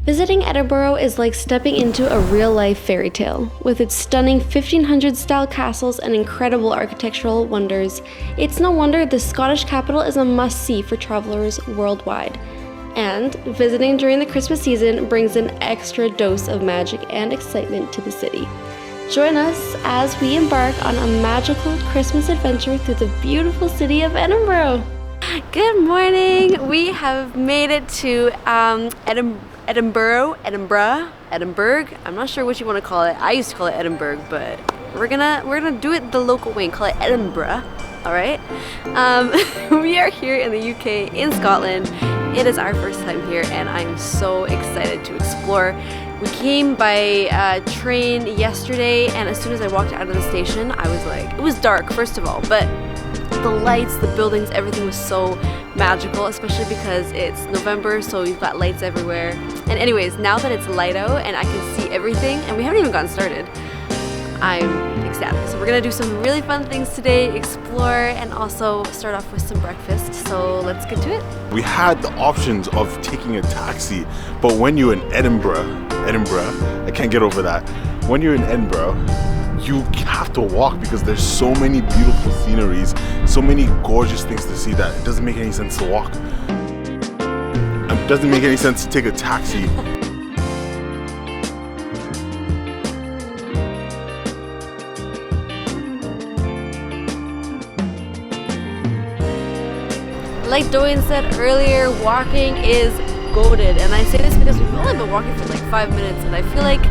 Visiting Edinburgh is like stepping into a real-life fairy tale. With its stunning 1500s-style castles and incredible architectural wonders, it's no wonder the Scottish capital is a must-see for travelers worldwide. And visiting during the Christmas season brings an extra dose of magic and excitement to the city. Join us as we embark on a magical Christmas adventure through the beautiful city of Edinburgh. Good morning! We have made it to Edinburgh. I'm not sure what you want to call it. I used to call it Edinburgh, but we're gonna do it the local way and call it Edinburgh. All right. We are here in the UK, in Scotland. It is our first time here, and I'm so excited to explore. We came by train yesterday, and as soon as I walked out of the station, I was like, it was dark first of all, but the lights, the buildings, everything was so magical, especially because it's November, so we've got lights everywhere. And anyways, now that it's light out and I can see everything, and we haven't even gotten started, I'm ecstatic. So we're gonna do some really fun things today, explore, and also start off with some breakfast. So let's get to it. We had the options of taking a taxi, but when you're in Edinburgh, I can't get over that. When you're in Edinburgh, you have to walk because there's so many beautiful sceneries, so many gorgeous things to see that it doesn't make any sense to walk. It doesn't make any sense to take a taxi. Like Doyen said earlier, walking is goated, and I say this because we've only been walking for like 5 minutes, and I feel like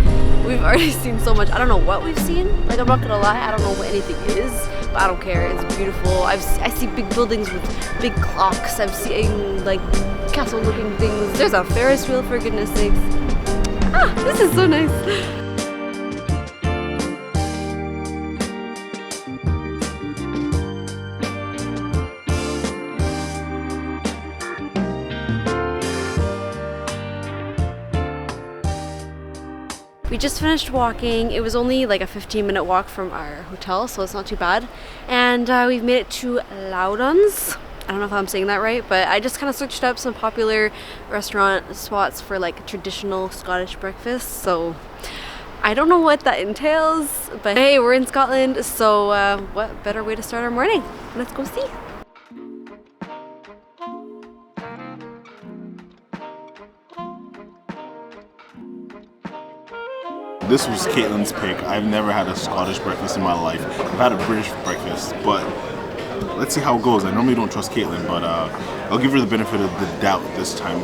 we've already seen so much. I don't know what we've seen. Like, I'm not gonna lie, I don't know what anything is, but I don't care. It's beautiful. I see big buildings with big clocks. I've seen like castle-looking things. There's a Ferris wheel, for goodness sakes. Ah, this is so nice. We just finished walking. It was only like a 15-minute walk from our hotel, so it's not too bad. And we've made it to Loudon's. I don't know if I'm saying that right, but I just kind of searched up some popular restaurant spots for like traditional Scottish breakfast. So I don't know what that entails, but hey, we're in Scotland, so what better way to start our morning? Let's go see. This was Caitlin's pick. I've never had a Scottish breakfast in my life. I've had a British breakfast, but let's see how it goes. I normally don't trust Caitlin, but I'll give her the benefit of the doubt this time.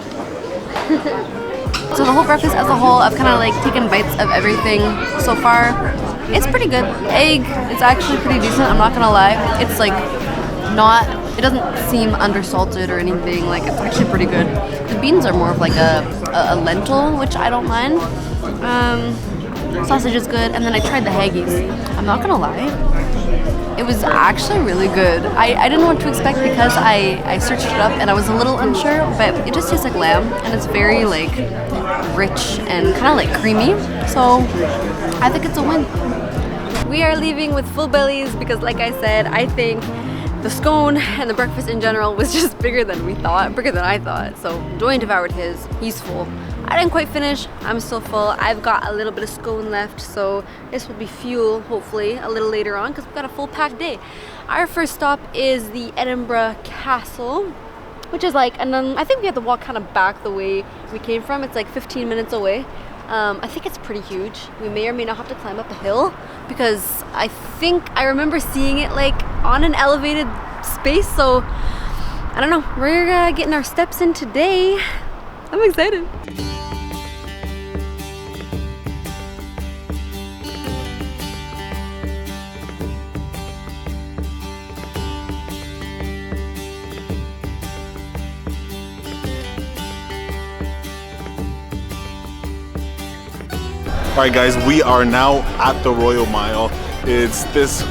So the whole breakfast as a whole, I've kind of like taken bites of everything so far. It's pretty good. Egg, it's actually pretty decent, I'm not gonna lie. It's like it doesn't seem undersalted or anything, like it's actually pretty good. The beans are more of like a lentil, which I don't mind. Sausage is good, and then I tried the haggis. I'm not gonna lie, it was actually really good. I didn't know what to expect because I searched it up and I was a little unsure, but it just tastes like lamb, and it's very like rich and kind of like creamy, so I think it's a win. We are leaving with full bellies because, like I said, I think the scone and the breakfast in general was just bigger than I thought. So Doyen devoured his, he's full. I didn't quite finish, I'm still full. I've got a little bit of scone left, so this will be fuel, hopefully, a little later on, because we've got a full packed day. Our first stop is the Edinburgh Castle, which is like, and then I think we have to walk kind of back the way we came from. It's like 15 minutes away. I think it's pretty huge. We may or may not have to climb up a hill, because I think I remember seeing it like on an elevated space, so I don't know. We're getting our steps in today. I'm excited. Alright guys, we are now at the Royal Mile. It's this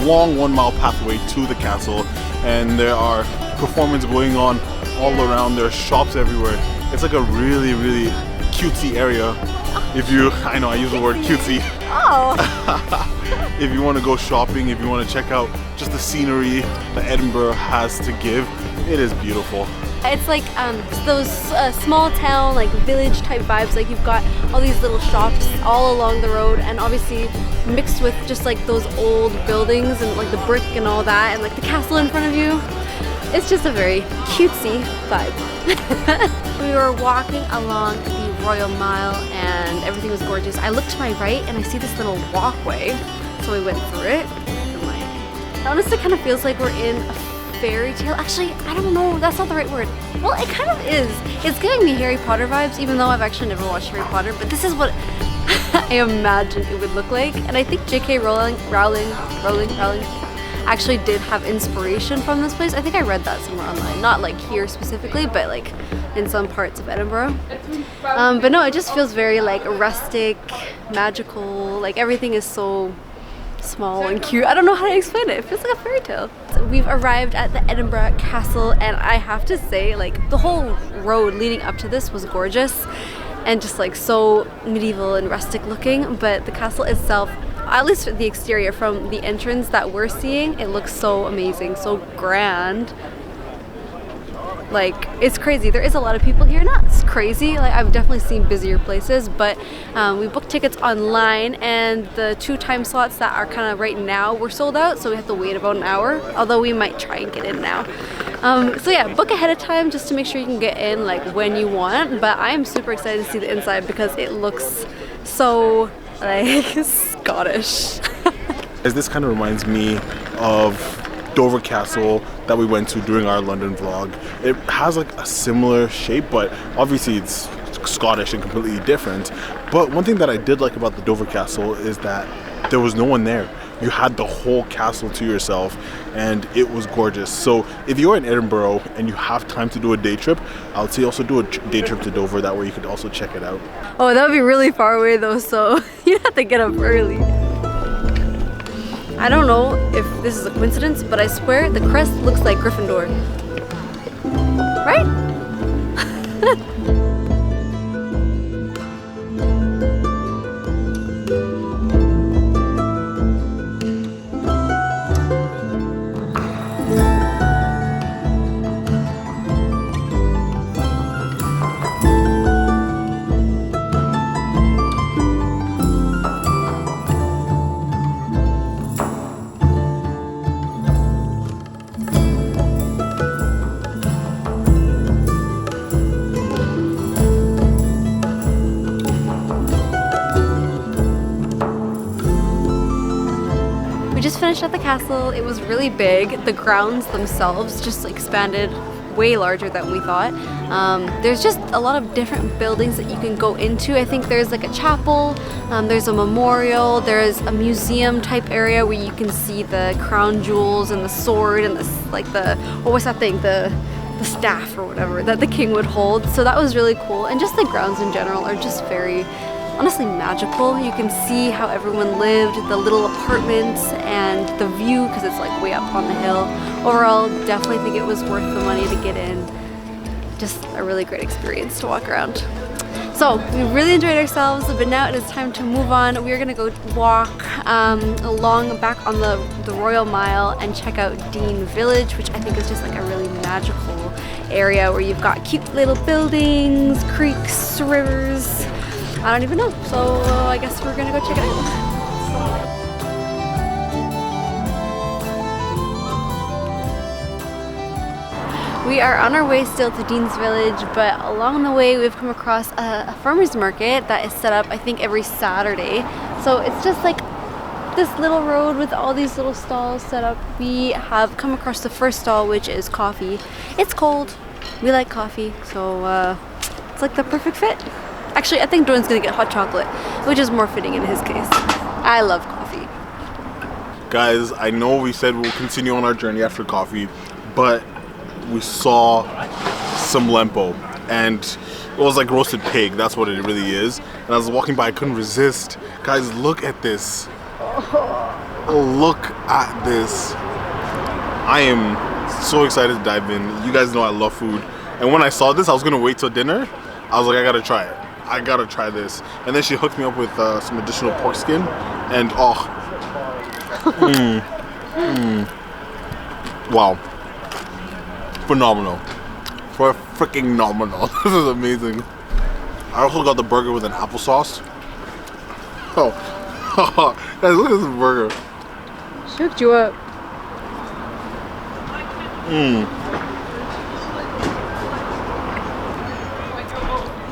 long 1 mile pathway to the castle, and there are performances going on all around. There are shops everywhere. It's like a really, really cutesy area. I know I use the word cutesy. Oh. If you want to go shopping, if you want to check out just the scenery that Edinburgh has to give, it is beautiful. It's like those small town, like village type vibes. Like you've got all these little shops all along the road, and obviously mixed with just like those old buildings and like the brick and all that, and like the castle in front of you. It's just a very cutesy vibe. We were walking along the Royal Mile and everything was gorgeous. I looked to my right and I see this little walkway, so we went through it. And like, it honestly kind of feels like we're in a fairy tale. Actually, I don't know, that's not the right word. Well, it kind of is. It's giving me Harry Potter vibes, even though I've actually never watched Harry Potter, but this is what I imagined it would look like. And I think J.K. Rowling actually did have inspiration from this place. I think I read that somewhere online. Not like here specifically, but like in some parts of Edinburgh. But no, it just feels very like rustic, magical, like everything is so small and cute. I don't know how to explain it. It feels like a fairy tale. So we've arrived at the Edinburgh Castle, and I have to say, like, the whole road leading up to this was gorgeous and just like so medieval and rustic looking, but the castle itself, at least the exterior from the entrance that we're seeing, it looks so amazing, so grand. Like, it's crazy. There is a lot of people here. Not crazy, like I've definitely seen busier places, but we booked tickets online, and the 2 time slots that are kind of right now were sold out, so we have to wait about an hour, although we might try and get in now. So yeah, book ahead of time just to make sure you can get in like when you want, but I'm super excited to see the inside because it looks so like Scottish. As this kind of reminds me of Dover Castle that we went to during our London vlog. It has like a similar shape, but obviously it's Scottish and completely different. But one thing that I did like about the Dover Castle is that there was no one there. You had the whole castle to yourself, and it was gorgeous. So if you're in Edinburgh and you have time to do a day trip, I would say also do a day trip to Dover. That way you could also check it out. Oh, that would be really far away though, so you'd have to get up early. I don't know if this is a coincidence, but I swear the crest looks like Gryffindor. Right? Finished at the castle. It was really big. The grounds themselves just expanded way larger than we thought. There's just a lot of different buildings that you can go into. I think there's like a chapel, there's a memorial, there's a museum type area where you can see the crown jewels and the sword and the, like the, what was that thing? The staff or whatever that the king would hold. So that was really cool. And just the grounds in general are just very honestly magical. You can see how everyone lived, the little apartments and the view because it's like way up on the hill. Overall, definitely think it was worth the money to get in. Just a really great experience to walk around. So we really enjoyed ourselves, but now it is time to move on. We are gonna go walk along back on the Royal Mile and check out Dean Village, which I think is just like a really magical area where you've got cute little buildings, creeks, rivers. I don't even know, so I guess we're gonna go check it out. We are on our way still to Dean's Village, but along the way we've come across a farmer's market that is set up I think every Saturday. So it's just like this little road with all these little stalls set up. We have come across the first stall, which is coffee. It's cold, we like coffee, so it's like the perfect fit. Actually, I think Jordan's gonna get hot chocolate, which is more fitting in his case. I love coffee. Guys, I know we said we'll continue on our journey after coffee, but we saw some lempo, and it was like roasted pig. That's what it really is. And I was walking by, I couldn't resist. Guys, look at this. Look at this. I am so excited to dive in. You guys know I love food. And when I saw this, I was gonna wait till dinner. I was like, I gotta try it. I gotta try this. And then she hooked me up with some additional pork skin, and oh, wow, phenomenal, were freaking nominal. This is amazing. I also got the burger with an applesauce. Oh, guys, look at this burger. Shook you up.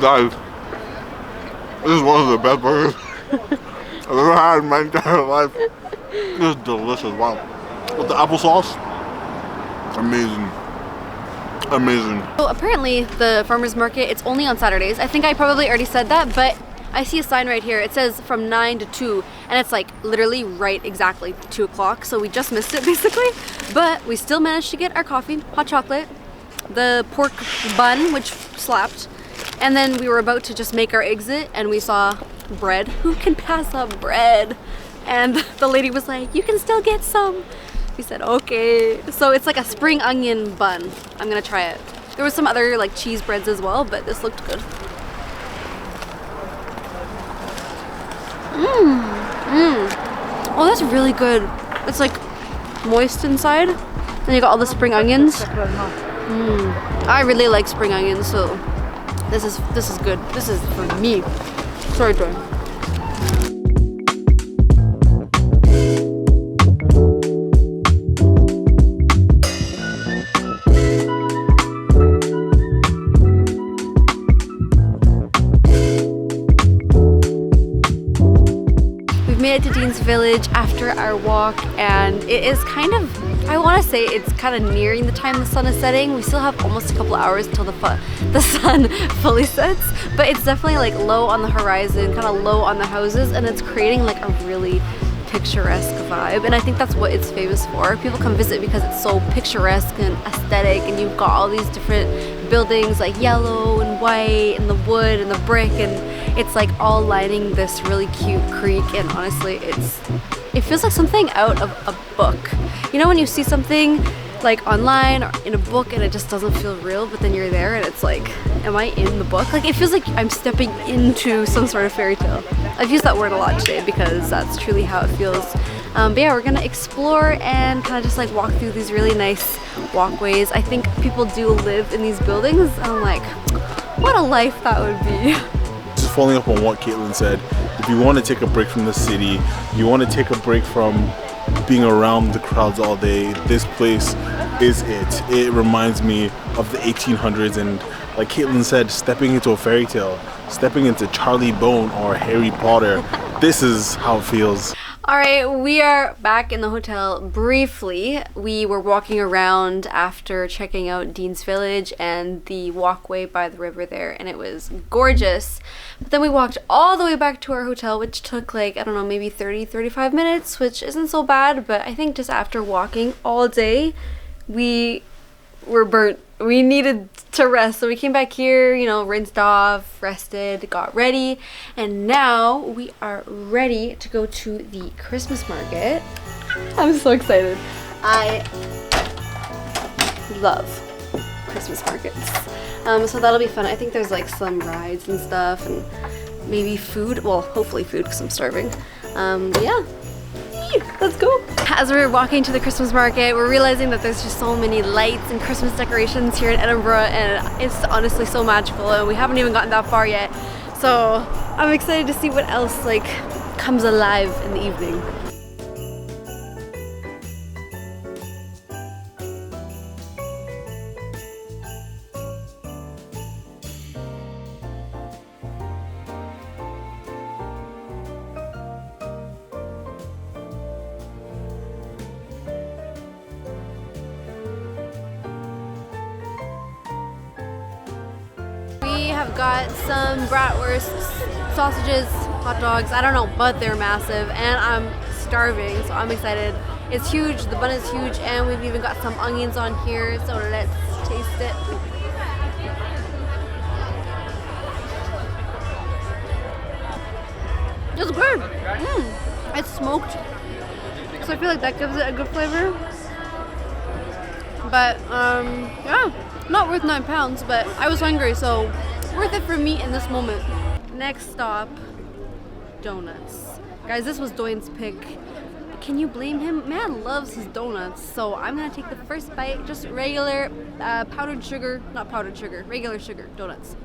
Guys, this is one of the best burgers I've ever had in my entire life. This is delicious. Wow. With the applesauce, amazing. Amazing. So apparently the farmer's market, it's only on Saturdays. I think I probably already said that, but I see a sign right here. It says from 9 to 2, and it's like literally right exactly 2 o'clock. So we just missed it basically, but we still managed to get our coffee, hot chocolate, the pork bun, which slapped, and then we were about to just make our exit and we saw bread. Who can pass up bread? And the lady was like, you can still get some. We said, okay. So it's like a spring onion bun. I'm gonna try it. There was some other like cheese breads as well, but this looked good. Oh, that's really good. It's like moist inside. And you got all the spring onions. I really like spring onions, so this is good. This is for me. Sorry, Joy. Made it to Dean's Village after our walk, and it is kind of, I want to say it's kind of nearing the time the sun is setting. We still have almost a couple hours until the sun fully sets, but it's definitely like low on the horizon, kind of low on the houses, and it's creating like a really picturesque vibe, and I think that's what it's famous for. People come visit because it's so picturesque and aesthetic, and you've got all these different buildings like yellow and white and the wood and the brick, and it's like all lining this really cute creek, and honestly it feels like something out of a book. You know when you see something like online or in a book and it just doesn't feel real, but then you're there and it's like, am I in the book? Like it feels like I'm stepping into some sort of fairy tale. I've used that word a lot today because that's truly how it feels. But yeah, we're gonna explore and kind of just like walk through these really nice walkways. I think people do live in these buildings, and I'm like, what a life that would be. Just following up on what Caitlin said, if you want to take a break from the city, you want to take a break from being around the crowds all day, this place is it. It reminds me of the 1800s, and like Caitlin said, stepping into a fairy tale, stepping into Charlie Bone or Harry Potter. This is how it feels. All right, we are back in the hotel briefly. We were walking around after checking out Dean's Village and the walkway by the river there, and it was gorgeous. But then we walked all the way back to our hotel, which took like, I don't know, maybe 30-35 minutes, which isn't so bad, but I think just after walking all day, we were burnt. We needed to rest, so we came back here, you know, rinsed off, rested, got ready, and now we are ready to go to the Christmas market. I'm so excited. I love Christmas markets. So that'll be fun. I think there's like some rides and stuff, and maybe food. Well, hopefully food because I'm starving. But yeah. Let's go. As we're walking to the Christmas market, we're realizing that there's just so many lights and Christmas decorations here in Edinburgh, and it's honestly so magical, and we haven't even gotten that far yet. So I'm excited to see what else like comes alive in the evening. We have got some bratwurst, sausages, hot dogs, I don't know, but they're massive, and I'm starving, so I'm excited. It's huge, the bun is huge, and we've even got some onions on here, so let's taste it. It's good. It's smoked, so I feel like that gives it a good flavor. But yeah, not worth £9, but I was hungry, so worth it for me in this moment. Next stop, donuts. Guys, this was Doyne's pick. can you blame him? Man loves his donuts. So I'm gonna take the first bite, just regular powdered sugar, not powdered sugar, regular sugar donuts.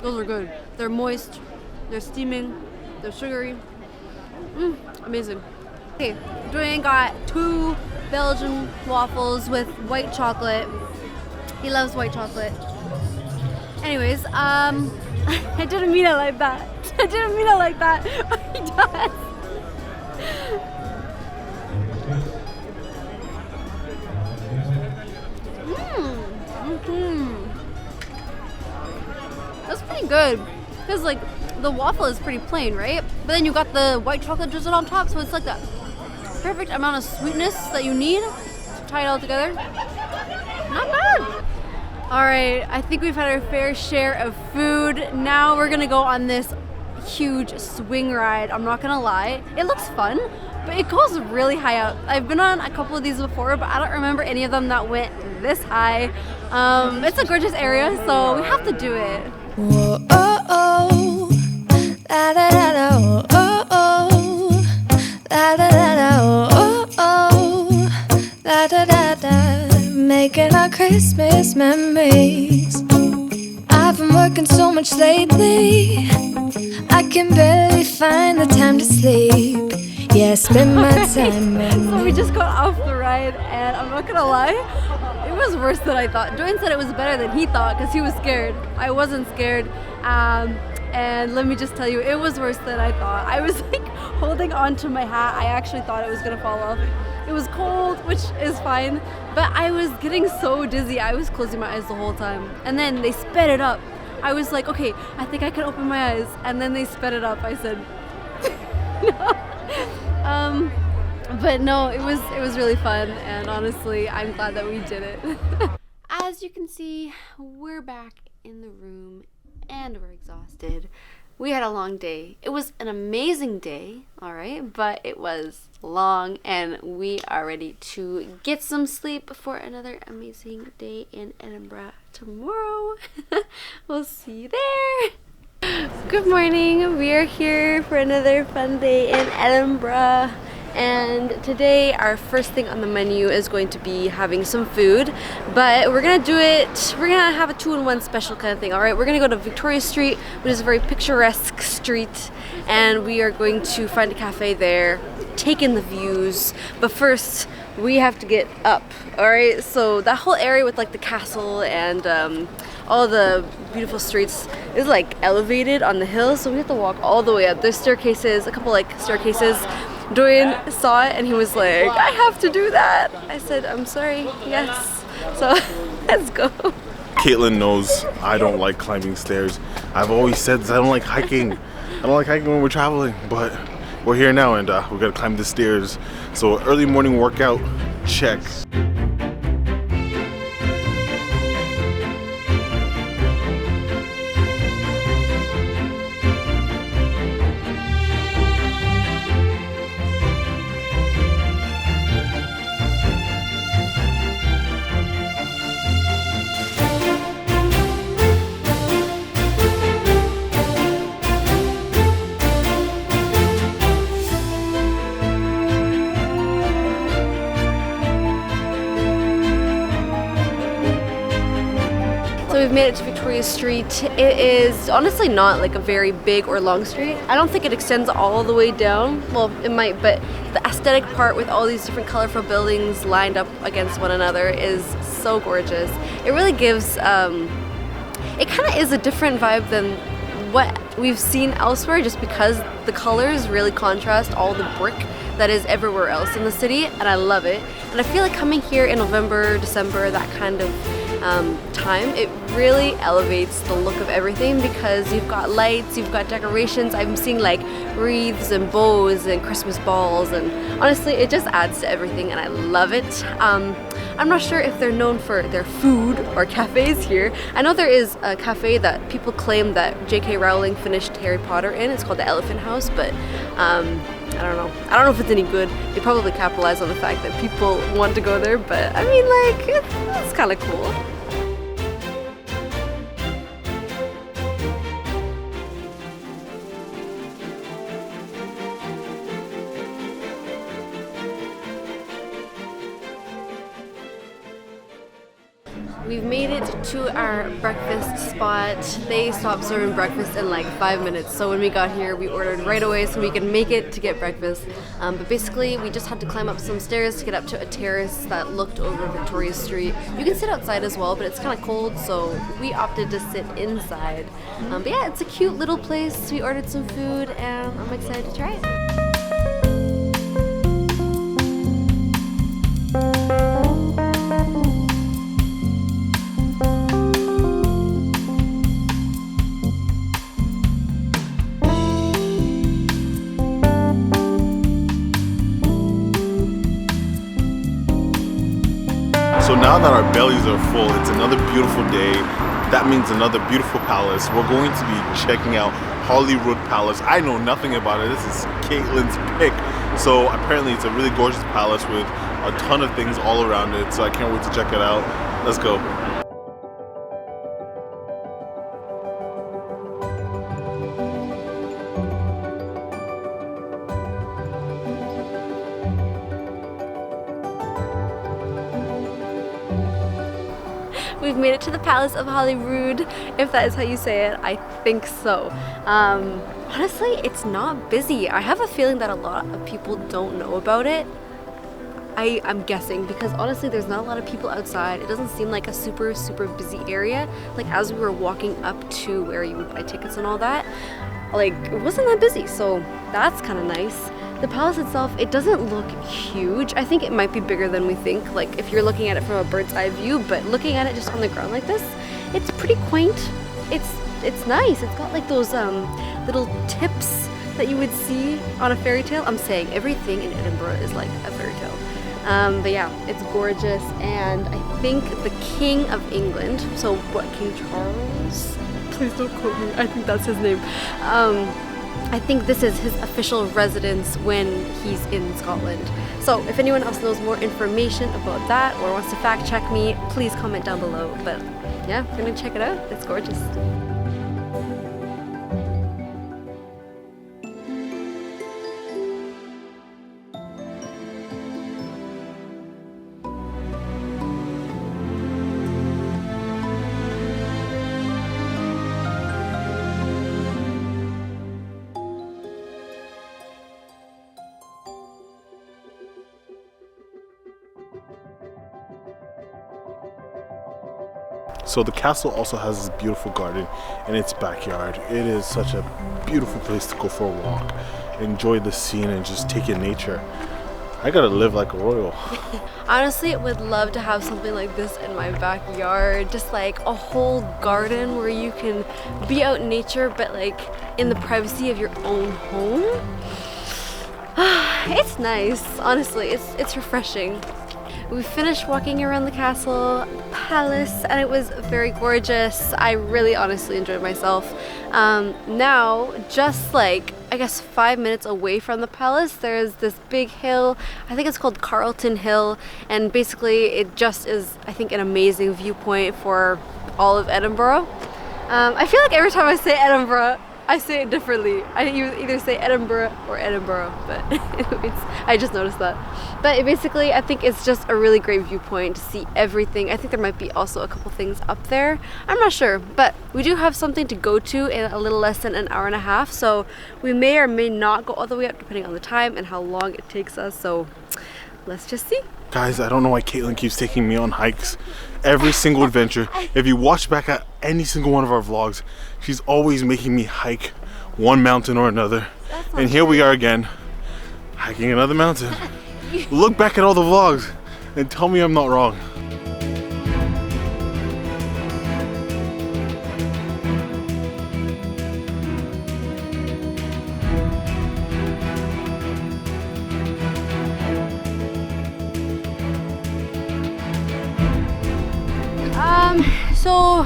Those are good. They're moist, they're steaming, they're sugary. Amazing. Okay, Dwayne got 2 Belgian waffles with white chocolate. He loves white chocolate. Anyways, I didn't mean it like that. I didn't mean it like that. He does. That's pretty good. Because like the waffle is pretty plain, right? But then you got the white chocolate drizzled on top, so it's like that perfect amount of sweetness that you need to tie it all together. Not bad. All right, I think we've had our fair share of food. Now we're gonna go on this huge swing ride. I'm not gonna lie, it looks fun, but it goes really high up. I've been on a couple of these before, but I don't remember any of them that went this high. It's a gorgeous area, so we have to do it. Whoa, oh, oh, la da da da, oh, oh, oh, la da da da, oh, oh, la da da da, making our Christmas memories. I've been working so much lately, I can barely find the time to sleep. Yeah, spend my time. So we just got off the ride, and I'm not gonna lie, it was worse than I thought. Dwayne said it was better than he thought because he was scared. I wasn't scared. And let me just tell you, it was worse than I thought. I was like holding on to my hat. I actually thought it was gonna fall off. It was cold, which is fine, but I was getting so dizzy. I was closing my eyes the whole time. And then they sped it up. I was like, okay, I think I can open my eyes. And then they sped it up. I said, no. But no, it was really fun, and honestly, I'm glad that we did it. As you can see, we're back in the room and we're exhausted. We had a long day. It was an amazing day, all right, but it was long, and we are ready to get some sleep for another amazing day in Edinburgh tomorrow. We'll see you there. Good morning. We are here for another fun day in Edinburgh. And today our first thing on the menu is going to be having some food, but we're gonna have a 2-in-1 special kind of thing. All right, we're gonna go to Victoria Street, which is a very picturesque street, and we are going to find a cafe there, take in the views, but first we have to get up. All right, so that whole area with like the castle and all the beautiful streets is like elevated on the hill, so we have to walk all the way up. There's staircases, a couple like staircases. Dwayne saw it and he was like, I have to do that. I said, I'm sorry, yes. So let's go. Caitlin knows I don't like climbing stairs. I've always said this, I don't like hiking. I don't like hiking when we're traveling, but we're here now, and we gotta climb the stairs. So early morning workout, check. So we've made it to Victoria Street. It is honestly not like a very big or long street. I don't think it extends all the way down. Well, it might, but the aesthetic part with all these different colorful buildings lined up against one another is so gorgeous. It really gives, it kind of is a different vibe than what we've seen elsewhere, just because the colors really contrast all the brick that is everywhere else in the city, and I love it. And I feel like coming here in November, December, that kind of time, it really elevates the look of everything, because you've got lights, you've got decorations. I'm seeing like wreaths and bows and Christmas balls, and honestly it just adds to everything, and I love it. I'm not sure if they're known for their food or cafes here. I know there is a cafe that people claim that J.K. Rowling finished Harry Potter in. It's called the Elephant House, but I don't know. I don't know if it's any good. They probably capitalize on the fact that people want to go there, but I mean, like, it's kind of cool. We've made it to our breakfast spot. They stopped serving breakfast in like 5 minutes, so when we got here we ordered right away so we could make it to get breakfast. But basically we just had to climb up some stairs to get up to a terrace that looked over Victoria Street. You can sit outside as well, but it's kind of cold, so we opted to sit inside. But yeah, it's a cute little place. We ordered some food and I'm excited to try it. So now that our bellies are full, it's another beautiful day. That means another beautiful palace. We're going to be checking out Holyrood Palace. I know nothing about it. This is Caitlin's pick. So apparently it's a really gorgeous palace with a ton of things all around it. So I can't wait to check it out. Let's go. We've made it to the Palace of Holyrood, if that is how you say it. I think so. Honestly, it's not busy. I have a feeling that a lot of people don't know about it. I'm guessing because honestly there's not a lot of people outside. It doesn't seem like a super busy area. Like as we were walking up to where you would buy tickets and all that, like it wasn't that busy, so that's kind of nice. The palace itself, it doesn't look huge. I think it might be bigger than we think, like if you're looking at it from a bird's eye view, but looking at it just on the ground like this, it's pretty quaint. It's nice. It's got like those little tips that you would see on a fairy tale. I'm saying everything in Edinburgh is like a fairy tale. But yeah, it's gorgeous, and I think the King of England, so what, King Charles? Please don't quote me, I think that's his name. I think this is his official residence when he's in Scotland. So if anyone else knows more information about that or wants to fact check me, please comment down below. But yeah, we're gonna check it out. It's gorgeous. So the castle also has this beautiful garden in its backyard. It is such a beautiful place to go for a walk, enjoy the scene, and just take in nature. I gotta live like a royal. Honestly, I would love to have something like this in my backyard. Just like a whole garden where you can be out in nature, but like in the privacy of your own home. It's nice, honestly, it's refreshing. We finished walking around the castle, palace, and it was very gorgeous. I really honestly enjoyed myself. Now, just like, I guess 5 minutes away from the palace, there's this big hill. I think it's called Carlton Hill, and basically it just is, I think, an amazing viewpoint for all of Edinburgh. I feel like every time I say Edinburgh, I say it differently. I either say Edinburgh or Edinburgh, but I just noticed that. But basically, I think it's just a really great viewpoint to see everything. I think there might be also a couple things up there. I'm not sure, but we do have something to go to in a little less than an hour and a half, so we may or may not go all the way up depending on the time and how long it takes us, so let's just see. Guys, I don't know why Caitlin keeps taking me on hikes. Every single adventure, if you watch back at any single one of our vlogs, she's always making me hike one mountain or another. And here we are again, hiking another mountain. Look back at all the vlogs and tell me I'm not wrong. So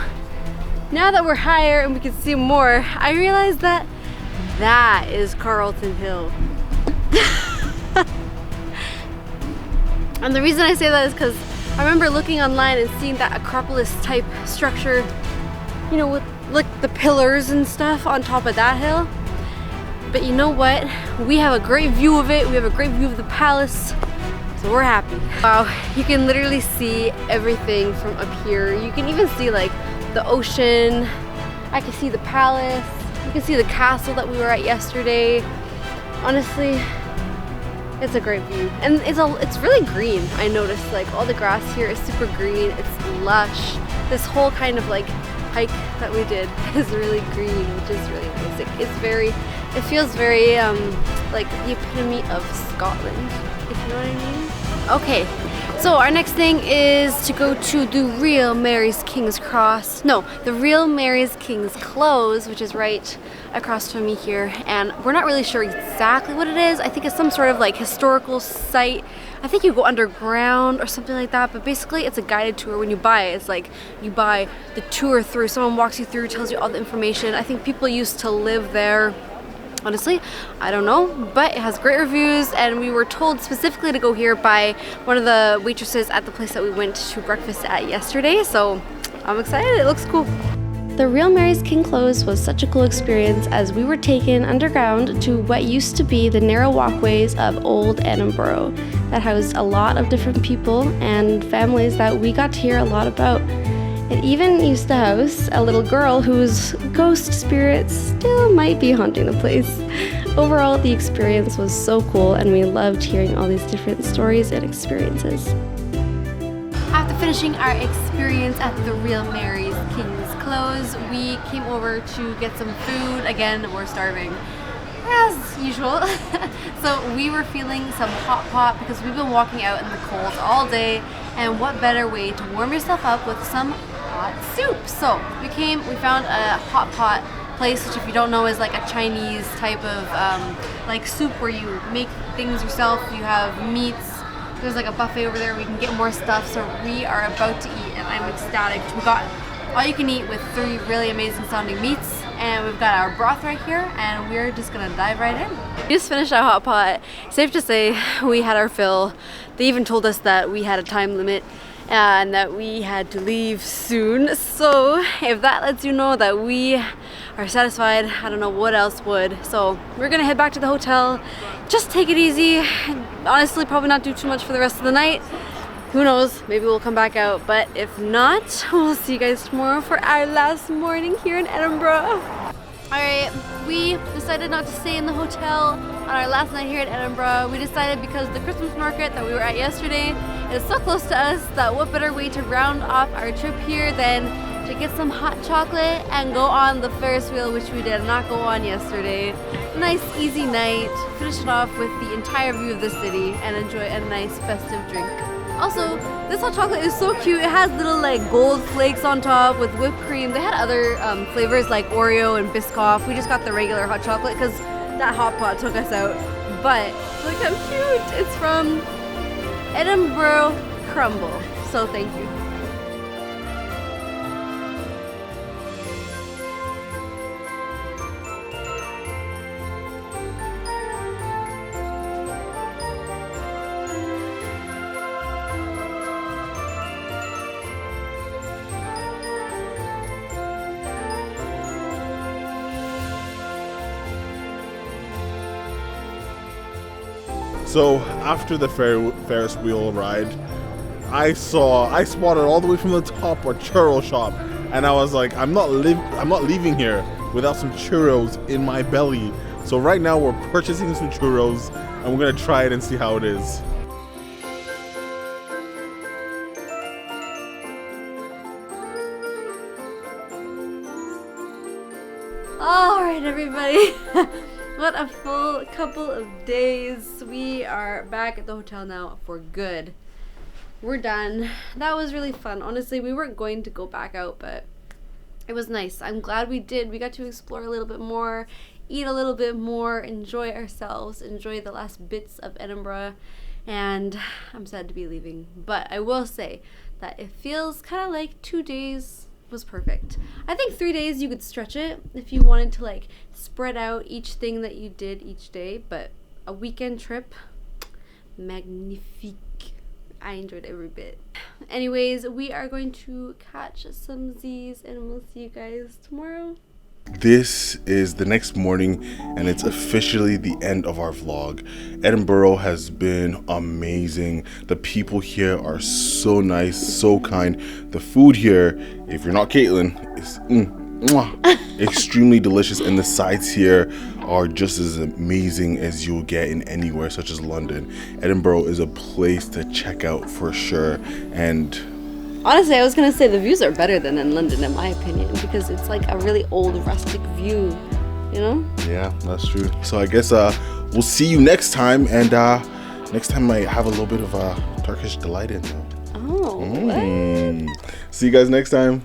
now that we're higher and we can see more, I realized that that is Carlton Hill. And the reason I say that is because I remember looking online and seeing that Acropolis type structure, you know, with like the pillars and stuff on top of that hill. But you know what? We have a great view of it. We have a great view of the palace. So we're happy. Wow, you can literally see everything from up here. You can even see like the ocean. I can see the palace. You can see the castle that we were at yesterday. Honestly, it's a great view. And it's really green. I noticed like all the grass here is super green. It's lush. This whole kind of like hike that we did is really green, which is really nice. It feels very like the epitome of Scotland, if you know what I mean. Okay, so our next thing is to go to the Real Mary's King's Cross. No, the Real Mary's King's Close, which is right across from me here. And we're not really sure exactly what it is. I think it's some sort of like historical site. I think you go underground or something like that, but basically it's a guided tour. When you buy it, it's like you buy the tour through. Someone walks you through, tells you all the information. I think people used to live there. Honestly, I don't know, but it has great reviews, and we were told specifically to go here by one of the waitresses at the place that we went to breakfast at yesterday, so I'm excited. It looks cool. The Real Mary's King Close was such a cool experience as we were taken underground to what used to be the narrow walkways of Old Edinburgh that housed a lot of different people and families that we got to hear a lot about. It even used to house a little girl whose ghost spirits still might be haunting the place. Overall, the experience was so cool, and we loved hearing all these different stories and experiences. After finishing our experience at the Real Mary's King's Close, we came over to get some food. Again, we're starving, as usual. So we were feeling some hot pot because we've been walking out in the cold all day, and what better way to warm yourself up with some hot soup. So we found a hot pot place, which if you don't know is like a Chinese type of like soup where you make things yourself. You have meats. There's like a buffet over there where you can get more stuff. So we are about to eat, and I'm ecstatic. We got all you can eat with 3 really amazing sounding meats, and we've got our broth right here, and we're just gonna dive right in. We just finished our hot pot. Safe to say we had our fill. They even told us that we had a time limit and that we had to leave soon. So if that lets you know that we are satisfied, I don't know what else would. So we're gonna head back to the hotel, just take it easy. Honestly, probably not do too much for the rest of the night. Who knows, maybe we'll come back out, but if not, we'll see you guys tomorrow for our last morning here in Edinburgh. Alright, we decided not to stay in the hotel on our last night here in Edinburgh. We decided because the Christmas market that we were at yesterday is so close to us that what better way to round off our trip here than to get some hot chocolate and go on the Ferris wheel, which we did not go on yesterday. Nice easy night, finish it off with the entire view of the city and enjoy a nice festive drink. Also, this hot chocolate is so cute. It has little like gold flakes on top with whipped cream. They had other flavors like Oreo and Biscoff. We just got the regular hot chocolate because that hot pot took us out. But look how cute. It's from Edinburgh Crumble. So thank you. So after the Ferris wheel ride, I spotted all the way from the top a churro shop, and I was like, I'm not leaving here without some churros in my belly. So right now we're purchasing some churros, and we're gonna try it and see how it is. All right, everybody. What a full couple of days. We are back at the hotel now for good. We're done. That was really fun. Honestly, we weren't going to go back out, but it was nice. I'm glad we did. We got to explore a little bit more, eat a little bit more, enjoy ourselves, enjoy the last bits of Edinburgh, and I'm sad to be leaving. But I will say that it feels kind of like 2 days was perfect. I think 3 days you could stretch it if you wanted to like spread out each thing that you did each day, but a weekend trip, magnifique. I enjoyed every bit. Anyways, we are going to catch some Z's and we'll see you guys tomorrow. this is the next morning and it's officially the end of our vlog. Edinburgh has been amazing. The people here are so nice, so kind. The food here, if you're not Caitlin, is extremely delicious, and the sights here are just as amazing as you'll get in anywhere such as London. Edinburgh is a place to check out for sure. And honestly, I was gonna say the views are better than in London, in my opinion, because it's like a really old rustic view, you know? yeah, that's true. So I guess we'll see you next time, and next time I have a little bit of Turkish delight in though. Oh, what? See you guys next time.